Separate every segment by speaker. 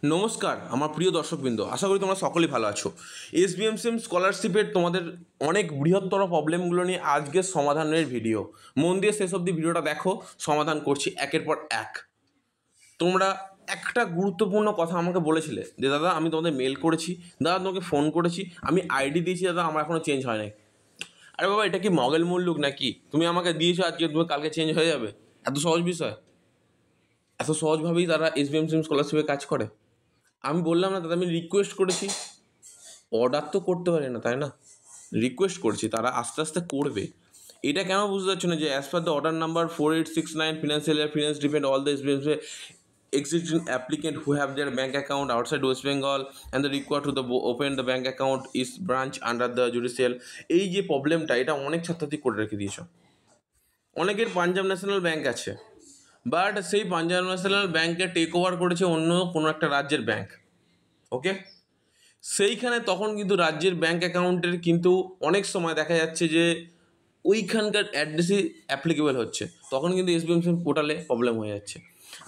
Speaker 1: নমস্কার আমার প্রিয় দর্শকবৃন্দ, আশা করি তোমরা সকলেই ভালো আছো। এসবিএমসিএম স্কলারশিপের তোমাদের অনেক বৃহত্তর প্রবলেমগুলো নিয়ে আজকের সমাধানের ভিডিও। মন দিয়ে শেষ অবধি ভিডিওটা দেখো, সমাধান করছি একের পর এক। তোমরা একটা গুরুত্বপূর্ণ কথা আমাকে বলেছিলে যে দাদা আমি তোমাদের মেল করেছি, দাদা তোমাকে ফোন করেছি, আমি আইডি দিয়েছি, দাদা আমার এখনও চেঞ্জ হয় নাই। আরে বাবা, এটা কি মগেল মুল্লুক নাকি? তুমি আমাকে দিয়েছো আজকে, তুমি কালকে চেঞ্জ হয়ে যাবে? এত সহজ বিষয়? এত সহজভাবেই তারা এসবিএমসিএম স্কলারশিপে কাজ করে? আমি বললাম না দাদা, আমি রিকোয়েস্ট করেছি, অর্ডার তো করতে পারি না, তাই না? রিকোয়েস্ট করছি, তারা আস্তে আস্তে করবে। এটা কেন বুঝতে পারছো না যে as per the order number 4869 financial year finance depend all the SBMC existing applicant who have their bank account outside West Bengal and the required to the open the bank account is branch under the judicial। এই যে প্রবলেমটা, এটা অনেক ছাত্রছাত্রী করে রেখে দিয়েছ। অনেকের পাঞ্জাব ন্যাশনাল ব্যাংক আছে, বাট সেই পাঞ্জাব ন্যাশনাল ব্যাংকে টেক ওভার করেছে অন্য কোনো একটা রাজ্যের ব্যাংক। ওকে, সেইখানে তখন কিন্তু রাজ্যের ব্যাংক অ্যাকাউন্টের কিন্তু অনেক সময় দেখা যাচ্ছে যে ওইখানকার অ্যাড্রেসই অ্যাপ্লিকেবল হচ্ছে, তখন কিন্তু এসবিএমসি পোর্টালে প্রবলেম হয়ে যাচ্ছে।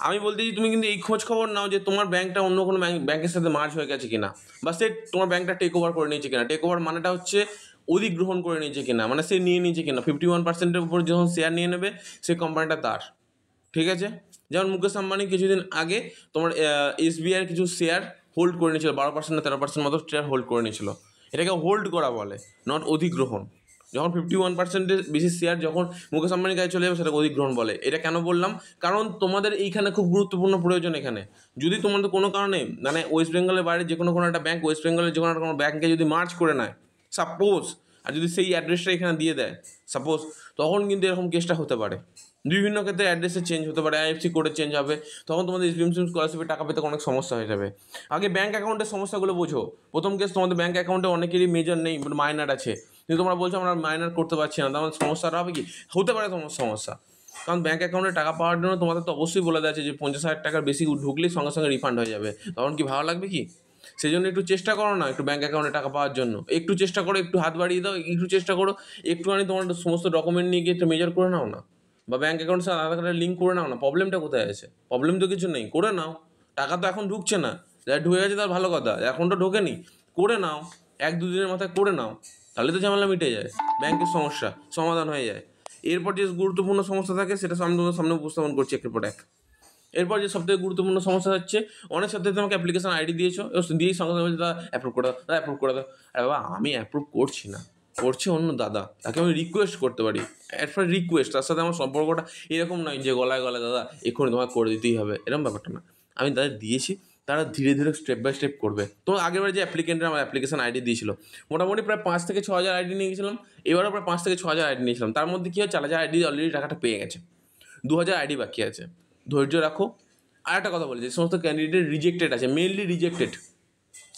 Speaker 1: আমি বলতেছি তুমি কিন্তু এই খোঁজ খবর নাও যে তোমার ব্যাংকটা অন্য কোনো ব্যাংকের সাথে মার্জ হয়ে গেছে কিনা, বা সে তোমার ব্যাংকটা টেক ওভার করে নিয়েছে কিনা। টেক ওভার মানেটা হচ্ছে অধিগ্রহণ করে নিয়েছে কিনা, মানে সে নিয়ে নিয়েছে কিনা। 51%-এর উপর যখন শেয়ার নিয়ে নেবে সেই কোম্পানিটা তার, ঠিক আছে? যেমন মুকেশ আম্বানি কিছুদিন আগে তোমার এসবিআইয়ের কিছু শেয়ার হোল্ড করে নিয়েছিল, 12% না 13% মতো শেয়ার হোল্ড করে নিয়েছিল। এটাকে হোল্ড করা বলে, নট অধিগ্রহণ। যখন 51%-এর বেশি শেয়ার যখন মুকেশ আম্বানির কাছে চলে যাবে সেটাকে অধিগ্রহণ বলে। এটা কেন বললাম? কারণ তোমাদের এইখানে খুব গুরুত্বপূর্ণ প্রয়োজন। এখানে যদি তোমাদের কোনো কারণে মানে ওয়েস্ট বেঙ্গলের বাইরে যে কোনো একটা ব্যাংক ওয়েস্ট বেঙ্গলের যে কোনো ব্যাংকে যদি মার্জ করে নেয় সাপোজ, আর যদি সেই অ্যাড্রেসটা এখানে দিয়ে দেয় সাপোজ, তখন কিন্তু এরকম কেসটা হতে পারে। বিভিন্ন ক্ষেত্রে অ্যাড্রেসে চেঞ্জ হতে পারে, আইএফসি কোডে চেঞ্জ হবে, তখন তোমাদের এসবিএমসিএম স্কলারশিপে টাকা পেতে অনেক সমস্যা হয়ে যাবে। আগে ব্যাঙ্ক অ্যাকাউন্টের সমস্যাগুলো বোঝো। প্রথম কেস, তোমাদের ব্যাঙ্ক অ্যাকাউন্টে অনেকেরই মেজর নেই, মাইনার আছে, কিন্তু তোমরা বলছো আমরা মাইনার করতে পারছি না, তোমাদের সমস্যাটা হবে কি? হতে পারে তোমার সমস্যা। কারণ ব্যাঙ্ক অ্যাকাউন্টে টাকা পাওয়ার জন্য তোমাদের তো অবশ্যই বলে দেওয়া আছে যে 50,000 টাকার বেশি ঢুকলেই সঙ্গে সঙ্গে রিফান্ড হয়ে যাবে। তখন কি ভালো লাগবে কি? সেই জন্য একটু চেষ্টা করো না, একটু ব্যাঙ্ক অ্যাকাউন্টে টাকা পাওয়ার জন্য একটু চেষ্টা করো, একটু হাত বাড়িয়ে দাও, একটু চেষ্টা করো, একটুখানি তোমার সমস্ত ডকুমেন্ট নিয়ে গিয়ে একটু মেজার করে নাও না, বা ব্যাঙ্ক অ্যাকাউন্টের সাথে আধার কার্ডের লিঙ্ক করে নাও না। প্রবলেমটা কোথায় আছে? প্রবলেম তো কিছু নেই, করে নাও। টাকা তো এখন ঢুকছে না, যারা ঢুকে গেছে তার ভালো কথা, এখন তো ঢোকেনি, করে নাও। 1-2 দিনের মাথায় করে নাও, তাহলে তো ঝামেলা মিটে যায়, ব্যাংকের সমস্যা সমাধান হয়ে যায়। এরপর যে গুরুত্বপূর্ণ সমস্যা থাকে সেটা আমি তোমাদের সামনে উপস্থাপন করছি একের পর এক। এরপর যে সবথেকে গুরুত্বপূর্ণ সমস্যা হচ্ছে, অনেক সাথে তোমাকে অ্যাপ্লিকেশন আইডি দিয়েছো, দিয়েই সঙ্গে সঙ্গে দাদা অ্যাপ্রুভ করে দাও, দাদা অ্যাপ্রুভ করে দাও। আরে বাবা, আমি অ্যাপ্রুভ করছি না, করছে অন্য দাদা, তাকে আমি রিকোয়েস্ট করতে পারি। অ্যাট রিকোয়েস্ট, তার সাথে আমার সম্পর্কটা এরকম নয় যে গলায় গলায় দাদা এক্ষুনি তোমাকে করে দিতেই হবে, এরকম ব্যাপারটা না। আমি তাদের দিয়েছি, তারা ধীরে ধীরে স্টেপ বাই স্টেপ করবে। তো আগেরবার যে অ্যাপ্লিকেন্টরা আমার অ্যাপ্লিকেশন আইডি দিয়েছিল, মোটামুটি প্রায় 5 থেকে 6 হাজার আইডি নিয়ে গেছিলাম। এবারও প্রায় 5 থেকে 6 হাজার আইডি নিয়েছিলাম। তার মধ্যে কী হয়, 4 হাজার আইডি অলরেডি টাকাটা পেয়ে গেছে, 2,000 আইডি বাকি আছে। ধৈর্য রাখো। আর একটা কথা বলি, যে সমস্ত ক্যান্ডিডেট রিজেক্টেড আছে, মেনলি রিজেক্টেড,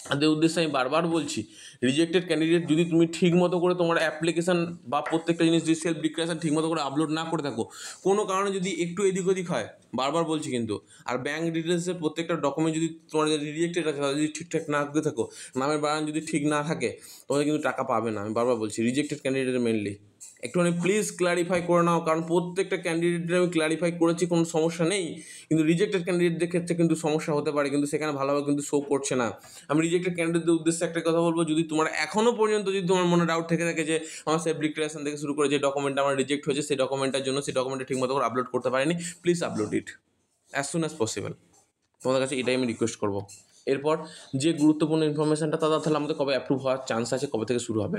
Speaker 1: তাদের উদ্দেশ্যে আমি বারবার বলছি, রিজেক্টেড ক্যান্ডিডেট যদি তুমি ঠিক মতো করে তোমার অ্যাপ্লিকেশান বা প্রত্যেকটা জিনিস যদি সেলফ ডিক্লারেশন ঠিক মতো করে আপলোড না করে থাকো, কোনো কারণে যদি একটু এদিক ওদিক হয়, বারবার বলছি কিন্তু, আর ব্যাঙ্ক ডিটেলসের প্রত্যেকটা ডকুমেন্ট যদি তোমার রিজেক্টেড আছে তাদের যদি ঠিকঠাক না করে থাকো, নামের বানান যদি ঠিক না থাকে, তোমাদের কিন্তু টাকা পাবে না। আমি বারবার বলছি, রিজেক্টেড ক্যান্ডিডেট মেনলি একটুখানি প্লিজ ক্ল্যারিফাই করে নাও, কারণ প্রত্যেকটা ক্যান্ডিডেটের আমি ক্ল্যারিফাই করেছি, কোনো সমস্যা নেই, কিন্তু রিজেক্টেড ক্যান্ডিডেটদের ক্ষেত্রে কিন্তু সমস্যা হতে পারে, কিন্তু সেখানে ভালোভাবে কিন্তু শো করছে না। আমি রিজেক্টেড ক্যান্ডিডেটদের উদ্দেশ্যে একটা কথা বলবো, যদি তোমার এখনও পর্যন্ত যদি তোমার মনে ডাউট থেকে থাকে যে আমার সেলফ ডিক্লারেশন থেকে শুরু করে যে ডকুমেন্টটা আমার রিজেক্ট হয়েছে, সেই ডকুমেন্টটার জন্য সেই ডকুমেন্টটা ঠিকমতো করে আপলোড করতে পারিনি, please upload it as soon as possible. তোমাদের কাছে এটাই আমি রিকোয়েস্ট করবো। এরপর যে গুরুত্বপূর্ণ ইনফরমেশানটা, তাহলে আমাদের কবে অ্যাপ্রুভ হওয়ার চান্স আছে, কবে থেকে শুরু হবে?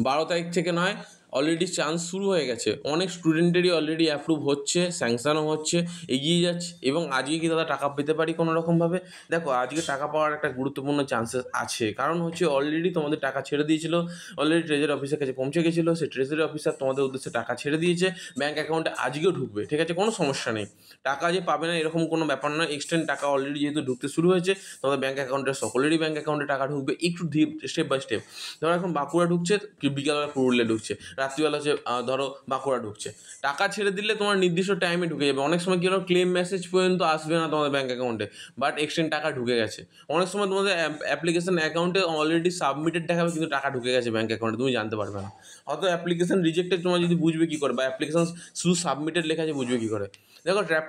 Speaker 1: 12 তারিখ থেকে নয়, অলরেডি চান্স শুরু হয়ে গেছে। অনেক স্টুডেন্টেরই অলরেডি অ্যাপ্রুভ হচ্ছে, স্যাংশনও হচ্ছে, এগিয়ে যাচ্ছে। এবং আজকে কি দাদা টাকা পেতে পারি কোনো রকমভাবে? দেখো, আজকে টাকা পাওয়ার একটা গুরুত্বপূর্ণ চান্সেস আছে, কারণ হচ্ছে অলরেডি তোমাদের টাকা ছেড়ে দিয়েছিল, অলরেডি ট্রেজারি অফিসের কাছে পৌঁছে গেছিলো, সেই ট্রেজারি অফিসার তোমাদের উদ্দেশ্যে টাকা ছেড়ে দিয়েছে, ব্যাঙ্ক অ্যাকাউন্টে আজকেও ঢুকবে, ঠিক আছে? কোনো সমস্যা নেই, টাকা যে পাবে না এরকম কোনো ব্যাপার নয়। এক্সটেন্ড টাকা অলরেডি যেহেতু ঢুকতে শুরু হয়েছে, তোমাদের ব্যাঙ্ক অ্যাকাউন্টে সকলেরই ব্যাঙ্ক অ্যাকাউন্টে টাকা ঢুকবে, একটু স্টেপ বাই স্টেপ। ধরো এখন বাঁকুড়া ঢুকছে, বিকালবেলা পুরুলিয়া ঢুকছে, রাত্রিবেলা হচ্ছে ধরো বাঁকুড়া ঢুকছে। টাকা ছেড়ে দিলে তোমার নির্দিষ্ট টাইমে ঢুকে যাবে। অনেক সময় কী হলো, ক্লেম মেসেজ পর্যন্ত আসবে না তোমাদের ব্যাঙ্ক অ্যাকাউন্টে, বাট এক্সটেন্ড টাকা ঢুকে গেছে। অনেক সময় তোমাদের অ্যাপ্লিকেশন অ্যাকাউন্টে অলরেডি সাবমিটেড দেখাবে, কিন্তু টাকা ঢুকে গেছে ব্যাঙ্ক অ্যাকাউন্টে, তুমি জানতে পারবে না। অত অ্যাপ্লিকেশন রিজেক্টেড তোমার যদি বুঝবে কী করে, বা অ্যাপ্লিকেশন শুধু সাবমিটেড লেখা আছে বুঝবে কী করে? দেখো ট্র্যাক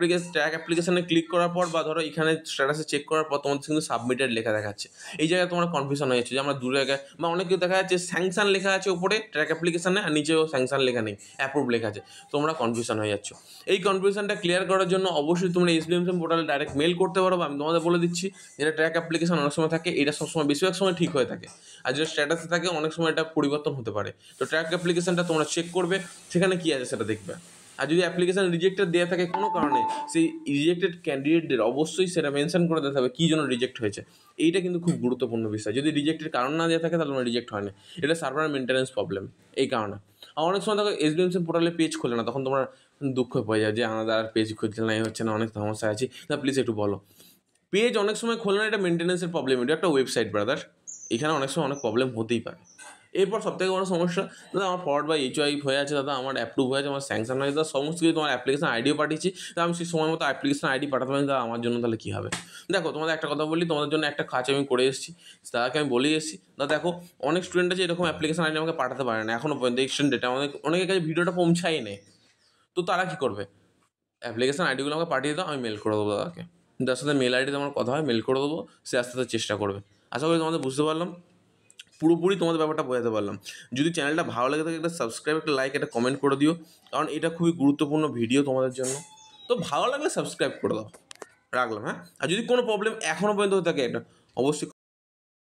Speaker 1: অ্যাপ্লিকেশানে ক্লিক করার পর বা ধরো এখানে স্ট্যাটাসে চেক করার পর তোমাদের কিন্তু সাবমিটেড লেখা দেখাচ্ছে। এই জায়গায় তোমার কনফিউশন হয়ে যাচ্ছে যে আমরা দু জায়গায়, বা অনেকেও দেখা যাচ্ছে স্যাংশন লেখা আছে উপরে ট্র্যাক অ্যাপ্লিকেশানে আর নিচেও স্যাংশন লেখা নেই, অ্যাপ্রুভ লেখা আছে, তোমরা কনফিউশন হয়ে যাচ্ছ। এই কনফিউশনটা ক্লিয়ার করার জন্য অবশ্যই তোমরা এসবিএমসিএম পোর্টালে ডাইরেক্ট মেল করতে পারো, বা আমি তোমাদের বলে দিচ্ছি যেটা ট্র্যাক অ্যাপ্লিকেশন অনেক সময় থাকে, এটা সবসময় বেশিরভাগ সময় ঠিক হয়ে থাকে, আর যেটা স্ট্যাটাসে থাকে অনেক সময় এটা পরিবর্তন হতে পারে। তো ট্র্যাক অ্যাপ্লিকেশনটা তোমরা চেক করবে, সেখানে কী আছে সেটা দেখবে। আর যদি অ্যাপ্লিকেশান রিজেক্টেড দেওয়া থাকে কোনো কারণে, সেই রিজেক্টেড ক্যান্ডিডেটদের অবশ্যই সেটা মেনশন করে দিতে হবে কী জন্য রিজেক্ট হয়েছে। এইটা কিন্তু খুব গুরুত্বপূর্ণ বিষয়। যদি রিজেক্টের কারণ না দেওয়া থাকে তাহলে তোমার রিজেক্ট হয় না, এটা সার্ভার মেনটেন্যান্স প্রবলেম, এই কারণে। আর অনেক সময় দেখো এসবিএমসিএম পোর্টালে পেজ খোলে না, তখন তোমার দুঃখ হয়ে যায় যে আমাদের আর পেজ খুলছে না, হচ্ছে না, অনেক সমস্যা আছে, তা প্লিজ একটু বলো। পেজ অনেক সময় খোলে না, এটা মেনটেন্যান্সের প্রবলেম, এটা একটা ওয়েবসাইট ব্রাদার, এখানে অনেক সময় অনেক প্রবলেম হতেই পারে। এরপর সবথেকে বড় সমস্যা, দাদা আমার ফরওয়ার্ড বা এইচওয়াইপ হয়ে আছে, দাদা আমার অ্যাপ্রুভ হয়ে আছে, আমার স্যাংশন হয়ে আছে, দাদা সমস্ত কিছু তোমার অ্যাপ্লিকেশন আইডিও পাঠিয়েছি, তা আমি সেই সময় মতো অ্যাপ্লিকেশন আইডি পাঠাতে পারি, দাদা আমার জন্য তাহলে কী হবে? দেখো তোমাদের একটা কথা বলি, তোমাদের জন্য একটা কাজ আমি করে এসেছি, তাকে আমি বলে এসেছি, দাদা দেখো অনেক স্টুডেন্ট আছে এরকম অ্যাপ্লিকেশন আইডি আমাকে পাঠাতে পারে না এখনও পর্যন্ত, এক্সটেন্ডেড অনেকের কাছে ভিডিওটা পৌঁছাই নেই। তো তারা কী করবে? অ্যাপ্লিকেশন আইডিগুলো আমাকে পাঠিয়ে দাও, আমি মেল করে দেবো দাদাকে, যার সাথে মেল আইডিতে আমার কথা হয় মেল করে দেবো, সে আস্তে আস্তে চেষ্টা করবে। আশা করি তোমাদের বুঝতে পারলাম, পুরোপুরি তোমাদের ব্যাপারটা বোঝাতে পারলাম। যদি চ্যানেলটা ভালো লাগে থাকে একটা সাবস্ক্রাইব, একটা লাইক, একটা কমেন্ট করে দিও, কারণ এটা খুবই গুরুত্বপূর্ণ ভিডিও তোমাদের জন্য। তো ভালো লাগলে সাবস্ক্রাইব করে দাও, রাখলাম, হ্যাঁ। আর যদি কোনো প্রবলেম এখনও পর্যন্ত হয়ে থাকে, একটা অবশ্যই